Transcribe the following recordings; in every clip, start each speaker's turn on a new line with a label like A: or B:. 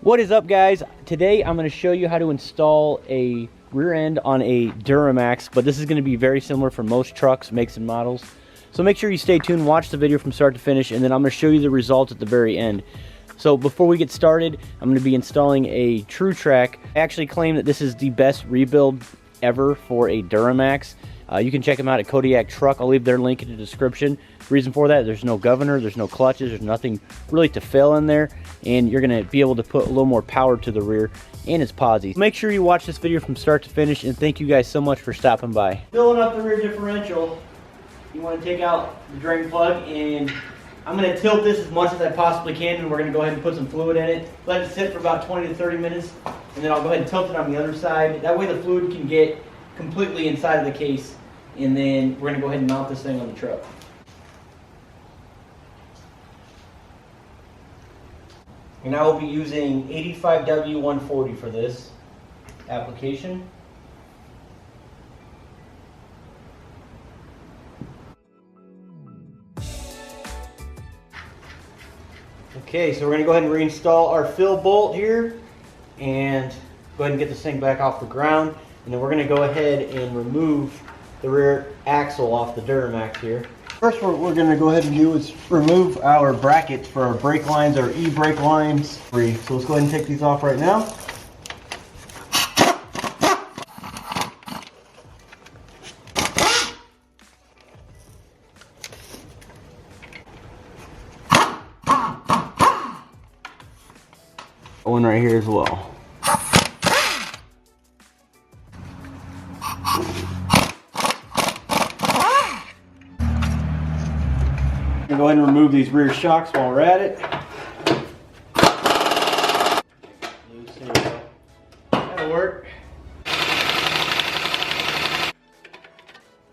A: What is up, guys? Today I'm going to show you how to install a rear end on a Duramax, but this is going to be very similar for most trucks, makes and models. So make sure you stay tuned, watch the video from start to finish, and then I'm going to show you the results at the very end. So before we get started, I'm going to be installing a True Track. I actually claim that this is the best rebuild ever for a Duramax. You can check them out at Kodiak Truck. I'll leave their link in the description. The reason for that, there's no governor, there's no clutches, there's nothing really to fail in there, and you're going to be able to put a little more power to the rear, and it's posy. Make sure you watch this video from start to finish, and thank you guys so much for stopping by. Filling up the rear differential, you want to take out the drain plug, and I'm going to tilt this as much as I possibly can, and we're going to go ahead and put some fluid in it. Let it sit for about 20 to 30 minutes, and then I'll go ahead and tilt it on the other side. That way the fluid can get completely inside of the case, and then we're going to go ahead and mount this thing on the truck. And I will be using 85W140 for this application. Okay, so we're going to go ahead and reinstall our fill bolt here and go ahead and get this thing back off the ground. And then we're going to go ahead and remove the rear axle off the Duramax here. First, what we're going to go ahead and do is remove our brackets for our brake lines, our e-brake lines. So let's go ahead and take these off right now. One right here as well. Go ahead and remove these rear shocks while we're at it. That'll work.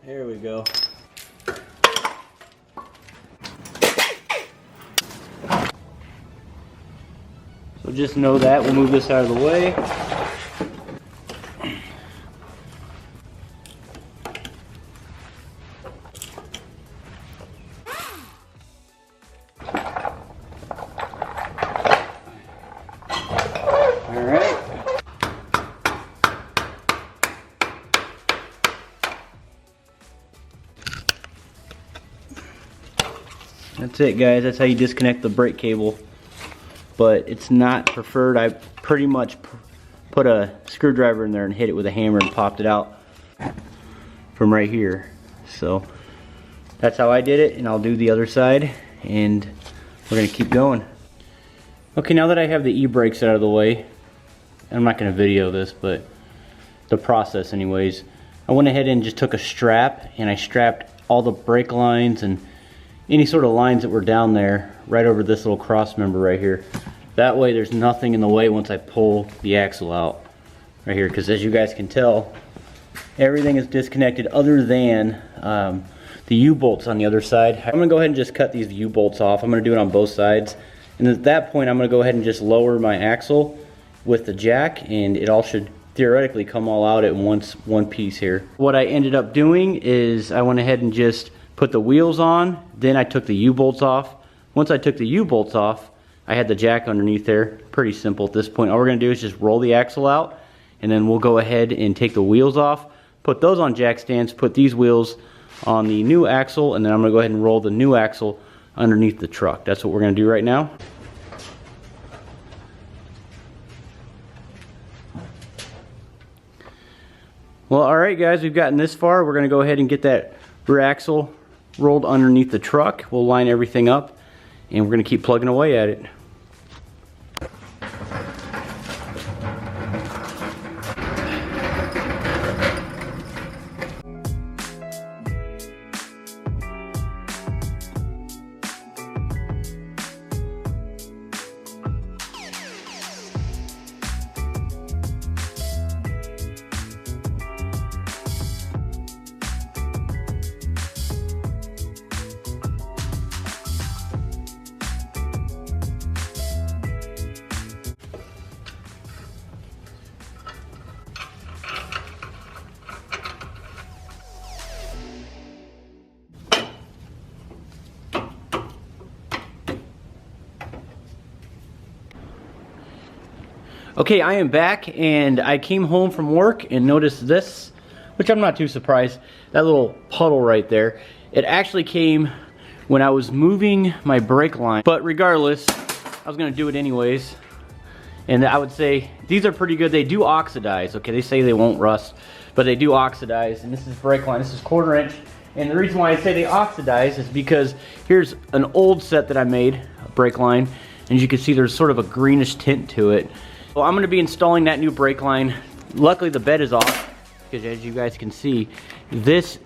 A: There we go. So just know that. We'll move this out of the way. That's it, guys. That's how you disconnect the brake cable, but it's not preferred. I pretty much put a screwdriver in there and hit it with a hammer and popped it out from right here. So that's how I did it, and I'll do the other side, and we're gonna keep going. Okay, now that I have the e-brakes out of the way, I'm not gonna video this, but the process anyways, I went ahead and just took a strap and I strapped all the brake lines and any sort of lines that were down there right over this little cross member right here. That way there's nothing in the way once I pull the axle out right here, because as you guys can tell, everything is disconnected other than the U-bolts on the other side. I'm gonna go ahead and just cut these U-bolts off. I'm gonna do it on both sides, and at that point I'm gonna go ahead and just lower my axle with the jack, and it all should theoretically come all out at one piece here. What I ended up doing is I went ahead and just put the wheels on, then I took the U-bolts off. Once I took the U-bolts off, I had the jack underneath there. Pretty simple at this point. All we're gonna do is just roll the axle out, and then we'll go ahead and take the wheels off, put those on jack stands, put these wheels on the new axle, and then I'm gonna go ahead and roll the new axle underneath the truck. That's what we're gonna do right now. Well, alright guys, we've gotten this far. We're gonna go ahead and get that rear axle rolled underneath the truck. We'll line everything up, and we're going to keep plugging away at it. Okay, I am back, and I came home from work and noticed this, which I'm not too surprised. That little puddle right there. It actually came when I was moving my brake line. But regardless, I was gonna do it anyways. And I would say, these are pretty good. They do oxidize, okay? They say they won't rust, but they do oxidize. And this is brake line, this is 1/4 inch. And the reason why I say they oxidize is because here's an old set that I made, a brake line. And as you can see, there's sort of a greenish tint to it. So I'm gonna be installing that new brake line. Luckily the bed is off, because as you guys can see, this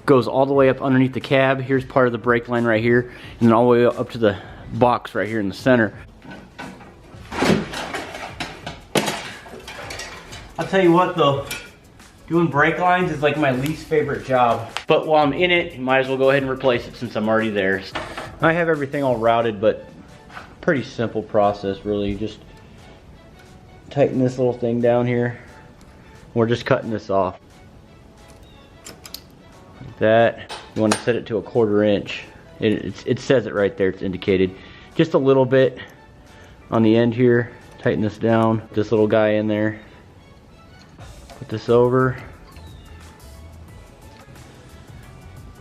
A: goes all the way up underneath the cab. Here's part of the brake line right here, and then all the way up to the box right here in the center. I'll tell you what though, doing brake lines is like my least favorite job. But while I'm in it, you might as well go ahead and replace it since I'm already there. I have everything all routed, but pretty simple process really. Just tighten this little thing down here. We're just cutting this off. Like that. You want to set it to a 1/4 inch. It says it right there, it's indicated. Just a little bit on the end here. Tighten this down. This little guy in there. Put this over.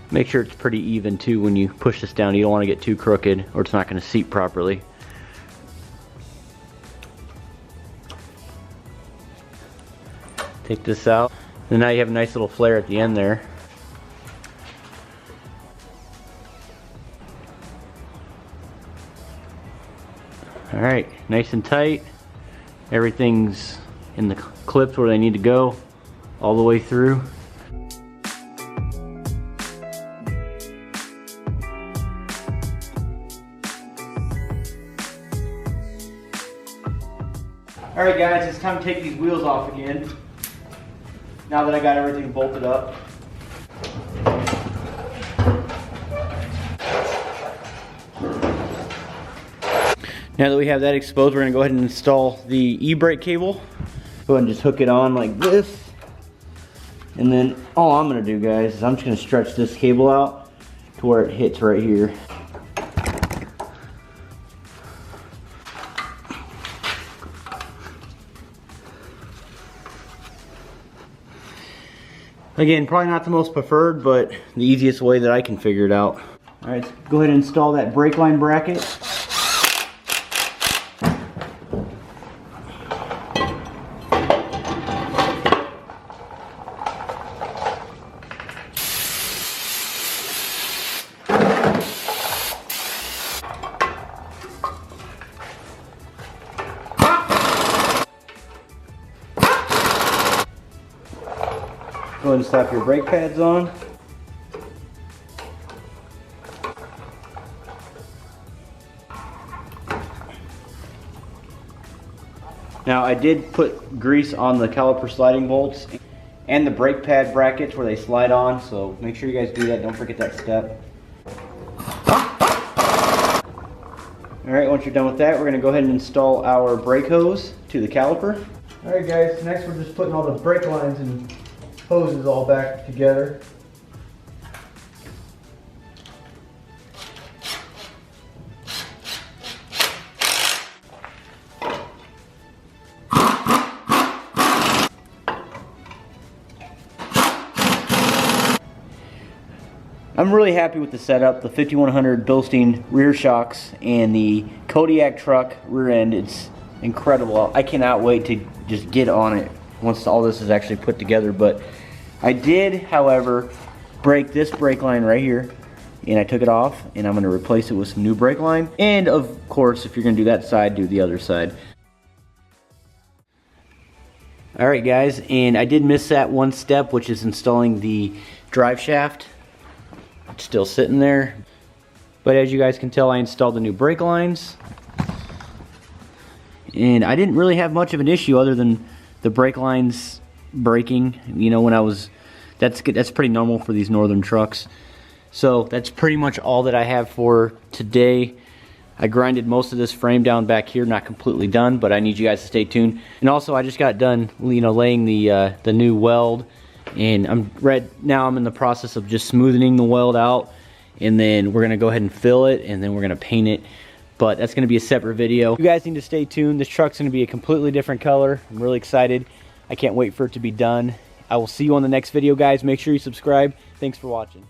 A: Make sure it's pretty even too when you push this down. You don't want to get too crooked or it's not going to seat properly. Take this out, and now you have a nice little flare at the end there. Alright, nice and tight. Everything's in the clips where they need to go, all the way through. Alright guys, it's time to take these wheels off again. Now that I got everything bolted up. Now that we have that exposed, we're going to go ahead and install the e-brake cable. Go ahead and just hook it on like this. And then all I'm going to do, guys, is I'm just going to stretch this cable out to where it hits right here. Again, probably not the most preferred, but the easiest way that I can figure it out. Alright, let's go ahead and install that brake line bracket. Go ahead and slap your brake pads on. Now I did put grease on the caliper sliding bolts and the brake pad brackets where they slide on, so make sure you guys do that, don't forget that step. Alright, once you're done with that, we're going to go ahead and install our brake hose to the caliper. Alright guys, next we're just putting all the brake lines and hoses all back together. I'm really happy with the setup, the 5100 Bilstien rear shocks and the Kodiak Truck rear end. It's incredible. I cannot wait to just get on it once all this is actually put together. But I did, however, break this brake line right here, and I took it off, and I'm going to replace it with some new brake line. And of course, if you're going to do that side, do the other side. Alright guys, and I did miss that one step, which is installing the drive shaft. It's still sitting there. But as you guys can tell, I installed the new brake lines. And I didn't really have much of an issue other than the brake lines breaking. You know, when I was, that's pretty normal for these northern trucks. So that's pretty much all that I have for today. I grinded most of this frame down back here, not completely done, but I need you guys to stay tuned. And also, I just got done, you know, laying the new weld, and now I'm in the process of just smoothing the weld out, and then we're gonna go ahead and fill it, and then we're gonna paint it. but that's going to be a separate video. You guys need to stay tuned. This truck's going to be a completely different color. I'm really excited. I can't wait for it to be done. I will see you on the next video, guys. Make sure you subscribe. Thanks for watching.